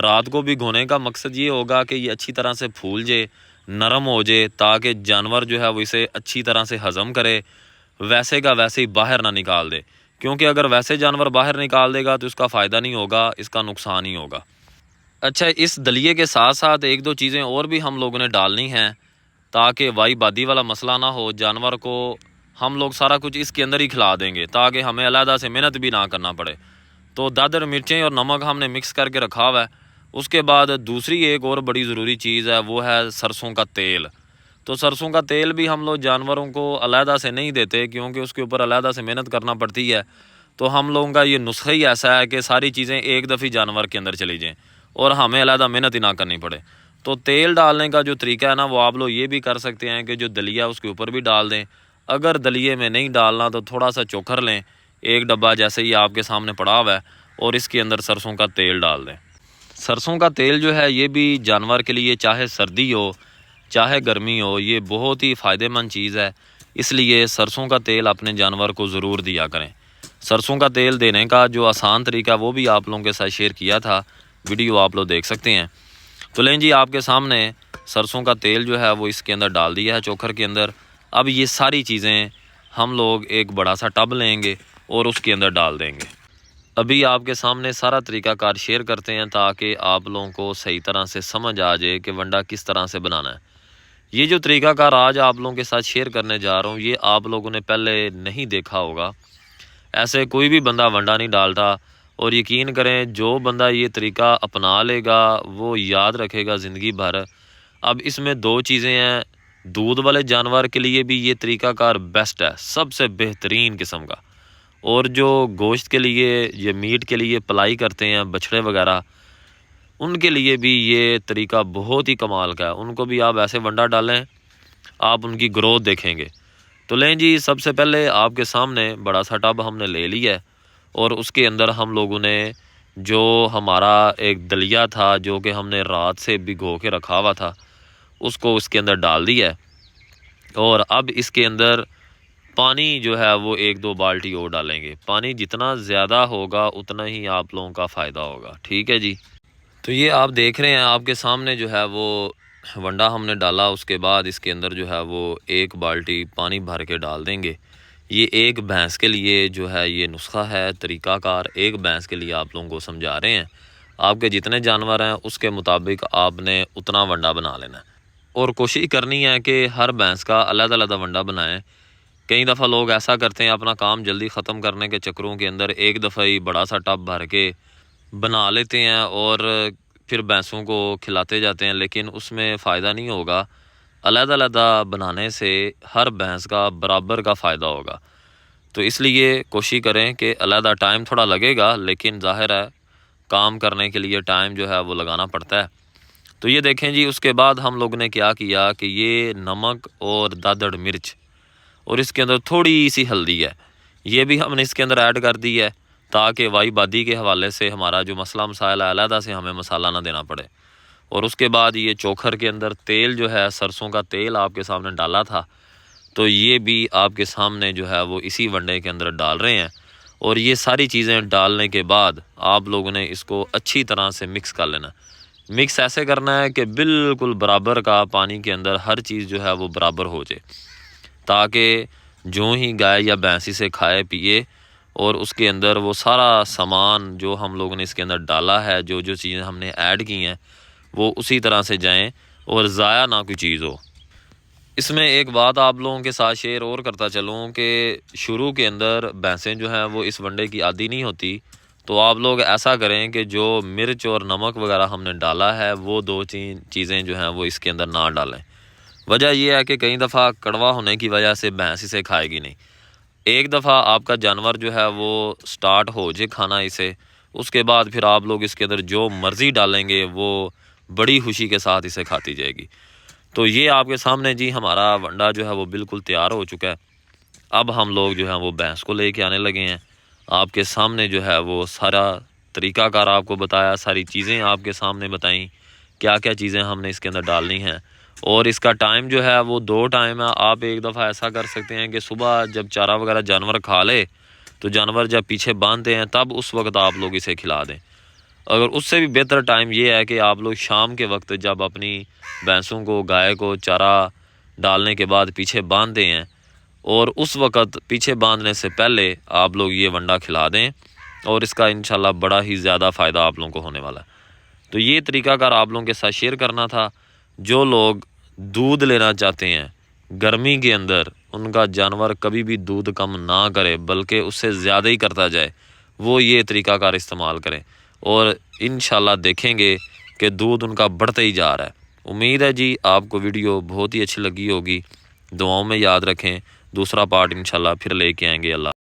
رات کو بھگونے کا مقصد یہ ہوگا کہ یہ اچھی طرح سے پھول جائے، نرم ہو جائے، تاکہ جانور جو ہے وہ اسے اچھی طرح سے ہضم کرے، ویسے کا ویسے ہی باہر نہ نکال دے، کیونکہ اگر ویسے جانور باہر نکال دے گا تو اس کا فائدہ نہیں ہوگا، اس کا نقصان ہی ہوگا۔ اچھا، اس دلیے کے ساتھ ساتھ ایک دو چیزیں اور بھی ہم لوگوں نے ڈالنی ہیں تاکہ وائی بادی والا مسئلہ نہ ہو۔ جانور کو ہم لوگ سارا کچھ اس کے اندر ہی کھلا دیں گے تاکہ ہمیں علیحدہ سے محنت بھی نہ کرنا پڑے۔ تو دادر، مرچیں اور نمک ہم نے مکس کر کے رکھا ہوا ہے۔ اس کے بعد دوسری ایک اور بڑی ضروری چیز ہے، وہ ہے سرسوں کا تیل۔ تو سرسوں کا تیل بھی ہم لوگ جانوروں کو علیحدہ سے نہیں دیتے، کیونکہ اس کے اوپر علیحدہ سے محنت کرنا پڑتی ہے۔ تو ہم لوگوں کا یہ نسخہ ہی ایسا ہے کہ ساری چیزیں ایک دفعہ جانور کے اندر چلی جائیں اور ہمیں علیحدہ محنت ہی نہ کرنی پڑے۔ تو تیل ڈالنے کا جو طریقہ ہے نا، وہ آپ لوگ یہ بھی کر سکتے ہیں کہ جو دلیا اس کے اوپر بھی ڈال دیں۔ اگر دلیے میں نہیں ڈالنا تو تھوڑا سا چوکھر لیں، ایک ڈبہ جیسے ہی آپ کے سامنے پڑا ہوا ہے، اور اس کے اندر سرسوں کا تیل ڈال دیں۔ سرسوں کا تیل جو ہے یہ بھی جانور کے لیے، چاہے سردی ہو چاہے گرمی ہو، یہ بہت ہی فائدہ مند چیز ہے۔ اس لیے سرسوں کا تیل اپنے جانور کو ضرور دیا کریں۔ سرسوں کا تیل دینے کا جو آسان طریقہ وہ بھی آپ لوگوں کے ساتھ شیئر کیا تھا، ویڈیو آپ لوگ دیکھ سکتے ہیں۔ تو لیں جی، آپ کے سامنے سرسوں کا تیل جو ہے وہ اس کے اندر ڈال دیا ہے، چوکھر کے اندر۔ اب یہ ساری چیزیں ہم لوگ ایک بڑا سا ٹب لیں گے اور اس کے اندر ڈال دیں گے۔ ابھی آپ کے سامنے سارا طریقہ کار شیئر کرتے ہیں تاکہ آپ لوگوں کو صحیح طرح سے سمجھ آ جائے کہ ونڈا کس طرح سے بنانا ہے۔ یہ جو طریقہ کار آج آپ لوگوں کے ساتھ شیئر کرنے جا رہا ہوں، یہ آپ لوگوں نے پہلے نہیں دیکھا ہوگا۔ ایسے کوئی بھی بندہ ونڈا نہیں ڈالتا، اور یقین کریں جو بندہ یہ طریقہ اپنا لے گا وہ یاد رکھے گا زندگی بھر۔ اب اس میں دو چیزیں ہیں، دودھ والے جانور کے لیے بھی یہ طریقہ کار بیسٹ ہے، سب سے بہترین قسم کا، اور جو گوشت کے لیے یہ میٹ کے لیے پلائی کرتے ہیں بچھڑے وغیرہ، ان کے لیے بھی یہ طریقہ بہت ہی کمال کا ہے۔ ان کو بھی آپ ایسے ونڈا ڈالیں، آپ ان کی گروتھ دیکھیں گے۔ تو لیں جی، سب سے پہلے آپ کے سامنے بڑا سا ٹب ہم نے لے لیا ہے، اور اس کے اندر ہم لوگوں نے جو ہمارا ایک دلیا تھا جو کہ ہم نے رات سے بھگو کے رکھا ہوا تھا، اس کو اس کے اندر ڈال دیا ہے۔ اور اب اس کے اندر پانی جو ہے وہ 1-2 بالٹی اور ڈالیں گے۔ پانی جتنا زیادہ ہوگا اتنا ہی آپ لوگوں کا فائدہ ہوگا، ٹھیک ہے جی۔ تو یہ آپ دیکھ رہے ہیں آپ کے سامنے جو ہے وہ ونڈا ہم نے ڈالا، اس کے بعد اس کے اندر جو ہے وہ 1 بالٹی پانی بھر کے ڈال دیں گے۔ یہ ایک بھینس کے لیے جو ہے یہ نسخہ ہے، طریقہ کار ایک بھینس کے لیے آپ لوگوں کو سمجھا رہے ہیں۔ آپ کے جتنے جانور ہیں اس کے مطابق آپ نے اتنا ونڈا بنا لینا ہے، اور کوشش کرنی ہے کہ ہر بھینس کا علیحدہ علیحدہ ونڈا بنائیں۔ کئی دفعہ لوگ ایسا کرتے ہیں، اپنا کام جلدی ختم کرنے کے چکروں کے اندر ایک دفعہ ہی بڑا سا ٹب بھر کے بنا لیتے ہیں اور پھر بھینسوں کو کھلاتے جاتے ہیں، لیکن اس میں فائدہ نہیں ہوگا۔ علیحدہ علیحدہ بنانے سے ہر بھینس کا برابر کا فائدہ ہوگا۔ تو اس لیے کوشش کریں کہ علیحدہ، ٹائم تھوڑا لگے گا لیکن ظاہر ہے کام کرنے کے لیے ٹائم جو ہے وہ لگانا پڑتا ہے۔ تو یہ دیکھیں جی، اس کے بعد ہم لوگ نے کیا کیا کہ یہ نمک اور دادڑ مرچ اور اس کے اندر تھوڑی سی ہلدی ہے، یہ بھی ہم نے اس کے اندر ایڈ کر دی ہے تاکہ وائی بادی کے حوالے سے ہمارا جو مسئلہ مسائل ہے علیحدہ سے ہمیں مسالہ نہ دینا پڑے۔ اور اس کے بعد یہ چوکھر کے اندر تیل جو ہے، سرسوں کا تیل آپ کے سامنے ڈالا تھا، تو یہ بھی آپ کے سامنے جو ہے وہ اسی ونڈے کے اندر ڈال رہے ہیں۔ اور یہ ساری چیزیں ڈالنے کے بعد آپ لوگوں نے اس کو اچھی طرح سے مکس کر لینا۔ مکس ایسے کرنا ہے کہ بالکل برابر کا پانی کے اندر ہر چیز جو ہے وہ برابر ہو جائے، تاکہ جو ہی گائے یا بھینس اسے کھائے پیے اور اس کے اندر وہ سارا سامان جو ہم لوگوں نے اس کے اندر ڈالا ہے، جو جو چیزیں ہم نے ایڈ کی ہیں، وہ اسی طرح سے جائیں اور ضائع نہ کوئی چیز ہو۔ اس میں ایک بات آپ لوگوں کے ساتھ شیئر اور کرتا چلوں کہ شروع کے اندر بھینسیں جو ہیں وہ اس ونڈے کی عادی نہیں ہوتی، تو آپ لوگ ایسا کریں کہ جو مرچ اور نمک وغیرہ ہم نے ڈالا ہے وہ 2 چیزیں جو ہیں وہ اس کے اندر نہ ڈالیں۔ وجہ یہ ہے کہ کئی دفعہ کڑوا ہونے کی وجہ سے بھینس اسے کھائے گی نہیں۔ ایک دفعہ آپ کا جانور جو ہے وہ سٹارٹ ہو جائے کھانا اسے، اس کے بعد پھر آپ لوگ اس کے اندر جو مرضی ڈالیں گے وہ بڑی خوشی کے ساتھ اسے کھاتی جائے گی۔ تو یہ آپ کے سامنے جی ہمارا ونڈا جو ہے وہ بالکل تیار ہو چکا ہے۔ اب ہم لوگ جو ہیں وہ بھینس کو لے کے آنے لگے ہیں۔ آپ کے سامنے جو ہے وہ سارا طریقہ کار آپ کو بتایا، ساری چیزیں آپ کے سامنے بتائیں، کیا کیا چیزیں ہم نے اس کے اندر ڈالنی ہیں۔ اور اس کا ٹائم جو ہے وہ 2 ٹائم ہے۔ آپ ایک دفعہ ایسا کر سکتے ہیں کہ صبح جب چارہ وغیرہ جانور کھا لے تو جانور جب پیچھے باندھتے ہیں تب اس وقت آپ لوگ اسے کھلا دیں، اگر اس سے بھی بہتر ٹائم یہ ہے کہ آپ لوگ شام کے وقت جب اپنی بھینسوں کو گائے کو چارہ ڈالنے کے بعد پیچھے باندھتے ہیں، اور اس وقت پیچھے باندھنے سے پہلے آپ لوگ یہ ونڈا کھلا دیں، اور اس کا انشاءاللہ بڑا ہی زیادہ فائدہ آپ لوگوں کو ہونے والا ہے۔ تو یہ طریقہ کار آپ لوگوں کے ساتھ شیئر کرنا تھا۔ جو لوگ دودھ لینا چاہتے ہیں گرمی کے اندر، ان کا جانور کبھی بھی دودھ کم نہ کرے بلکہ اس سے زیادہ ہی کرتا جائے، وہ یہ طریقہ کار استعمال کریں، اور انشاءاللہ دیکھیں گے کہ دودھ ان کا بڑھتا ہی جا رہا ہے۔ امید ہے جی آپ کو ویڈیو بہت ہی اچھی لگی ہوگی، دعاؤں میں یاد رکھیں۔ دوسرا پارٹ انشاءاللہ پھر لے کے آئیں گے۔ اللہ